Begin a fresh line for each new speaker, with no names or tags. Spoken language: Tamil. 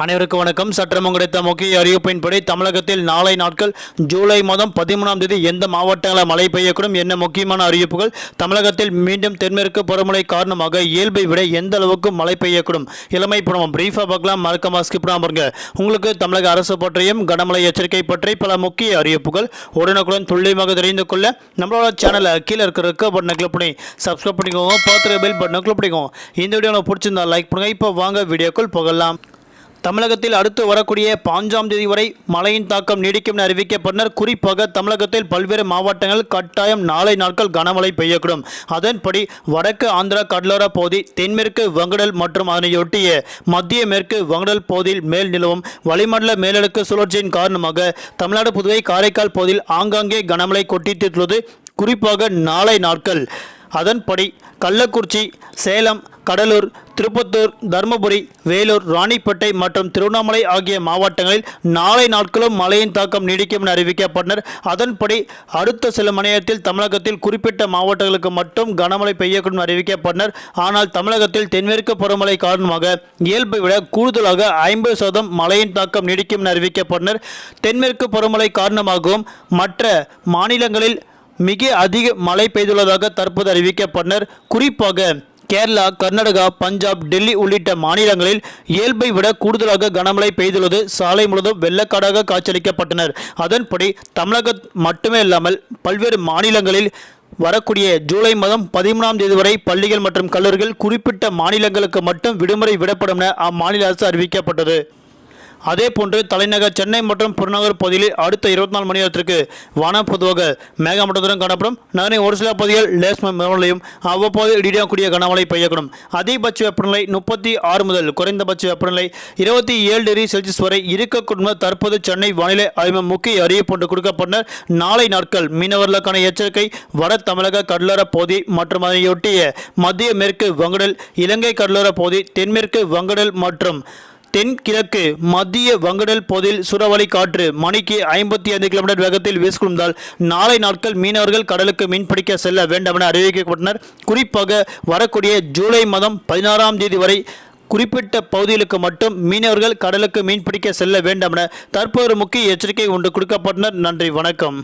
அனைவருக்கும் வணக்கம். சற்றம் கிடைத்த முக்கிய அறிவிப்பின்படி தமிழகத்தில் நாளை நாட்கள் ஜூலை மாதம் 13ஆம் தேதி எந்த மாவட்டங்களில் மழை பெய்யக்கூடும், என்ன முக்கியமான அறிவிப்புகள், தமிழகத்தில் மீண்டும் தென்மேற்கு பருவமழை காரணமாக இயல்பை விட எந்த அளவுக்கு மழை பெய்யக்கூடும், இளமை பருவம் பிரீஃபாக பார்க்கலாம். மறக்காம ஸ்கிப் பண்ணாம பாருங்க. உங்களுக்கு தமிழக அரசு பற்றியும் கனமழை எச்சரிக்கை பற்றி பல முக்கிய அறிவிப்புகள் உடனுக்குடன் துல்லியமாக தெரிந்து கொள்ள நம்மளோட சேனலை கீழே இருக்கிற பட்டனை கிளிக் பண்ணி சப்ஸ்கிரைப் பண்ணிக்கோங்க. பார்த்துக்க பெல் பட்டனை கிளிக் பண்ணிக்கோங்க. இந்த வீடியோ உங்களுக்கு பிடிச்சிருந்தா லைக் பண்ணுங்க. இப்போ வாங்க வீடியோக்குள் போகலாம். தமிழகத்தில் அடுத்து வரக்கூடிய 5ஆம் தேதி வரை மழையின் தாக்கம் நீடிக்கும் என அறிவிக்கப்பட்டனர். குறிப்பாக தமிழகத்தில் பல்வேறு மாவட்டங்கள் கட்டாயம் நாளை நாட்கள் கனமழை பெய்யக்கூடும். அதன்படி வடக்கு ஆந்திரா கடலோர பகுதி, தென்மேற்கு வங்கடல் மற்றும் அதனையொட்டிய மத்திய மேற்கு வங்கடல் பகுதியில் மேல் நிலவும் வளிமண்டல மேலடுக்கு சுழற்சியின் காரணமாக தமிழ்நாடு, புதுவை, காரைக்கால் பகுதியில் ஆங்காங்கே கனமழை கொட்டித்துள்ளது. குறிப்பாக நாளை நாட்கள் அதன்படி கள்ளக்குறிச்சி, சேலம், கடலூர், திருப்பத்தூர், தருமபுரி, வேலூர், ராணிப்பேட்டை மற்றும் திருவண்ணாமலை ஆகிய மாவட்டங்களில் நாளை நாட்களும் மழையின் தாக்கம் நீடிக்கும் என அறிவிக்கப்பட்டனர். அதன்படி அடுத்த சில மணி நேரத்தில் தமிழகத்தில் குறிப்பிட்ட மாவட்டங்களுக்கு மட்டும் கனமழை பெய்யக்கூடும் அறிவிக்கப்பட்டனர். ஆனால் தமிழகத்தில் தென்மேற்கு பருவமழை காரணமாக இயல்பை விட கூடுதலாக 50% மழையின் தாக்கம் நீடிக்கும் என அறிவிக்கப்பட்டனர். தென்மேற்கு பருவமழை காரணமாகவும் மற்ற மாநிலங்களில் மிக அதிக மழை பெய்துள்ளதாக தற்போது அறிவிக்கப்பட்டனர். குறிப்பாக கேரளா, கர்நாடகா, பஞ்சாப், டெல்லி உள்ளிட்ட மாநிலங்களில் இயல்பை விட கூடுதலாக கனமழை பெய்துள்ளது. சாலை முழுவதும் வெள்ளக்காடாக காட்சியளிக்கப்பட்டனர். அதன்படி தமிழகம் மட்டுமே இல்லாமல் பல்வேறு மாநிலங்களில் வரக்கூடிய ஜூலை மாதம் 13ஆம் தேதி வரை பள்ளிகள் மற்றும் கல்லூரிகள் குறிப்பிட்ட மாநிலங்களுக்கு மட்டும் விடுமுறை விடப்படும் என அம்மாநில அரசு அறிவிக்கப்பட்டது. அதேபோன்று தலைநகர் சென்னை மற்றும் புறநகர் பகுதியில் அடுத்த 24 மணி நேரத்திற்கு வானம் பொதுவாக மேகமூட்டத்துடன் காணப்படும். நகரின் ஒரு சில பகுதிகள் லேசான மழையும் அவ்வப்போது இடியக்கூடிய கனமழை பெய்யக்கூடும். அதிகபட்ச வெப்பநிலை 36 முதல் குறைந்தபட்ச வெப்பநிலை 27 டிகிரி செல்சியஸ் வரை இருக்கக்கூடும். தற்போது சென்னை வானிலை ஆய்வு முக்கிய அறிவிப்பு கொடுக்கப்பட்டனர். நாளை நாட்கள் மீனவர்களுக்கான எச்சரிக்கை. வட தமிழக கடலோர பகுதி மற்றும் அதனையொட்டிய மத்திய மேற்கு வங்கடல், இலங்கை கடலோர பகுதி, தென்மேற்கு வங்கடல் மற்றும் தென்கிழக்கு மத்திய வங்கடல் பகுதியில் சூறாவளி காற்று மணிக்கு 55 கிலோமீட்டர் வேகத்தில் வீசிக்கொண்டால் நாளை நாட்கள் மீனவர்கள் கடலுக்கு மீன்பிடிக்க செல்ல வேண்டாம் என அறிவிக்கப்பட்டனர். குறிப்பாக வரக்கூடிய ஜூலை மாதம் 16ஆம் தேதி வரை குறிப்பிட்ட பகுதிகளுக்கு மட்டும் மீனவர்கள் கடலுக்கு மீன்பிடிக்க செல்ல வேண்டாம் என தற்போது முக்கிய எச்சரிக்கை ஒன்று கொடுக்கப்பட்டனர். நன்றி, வணக்கம்.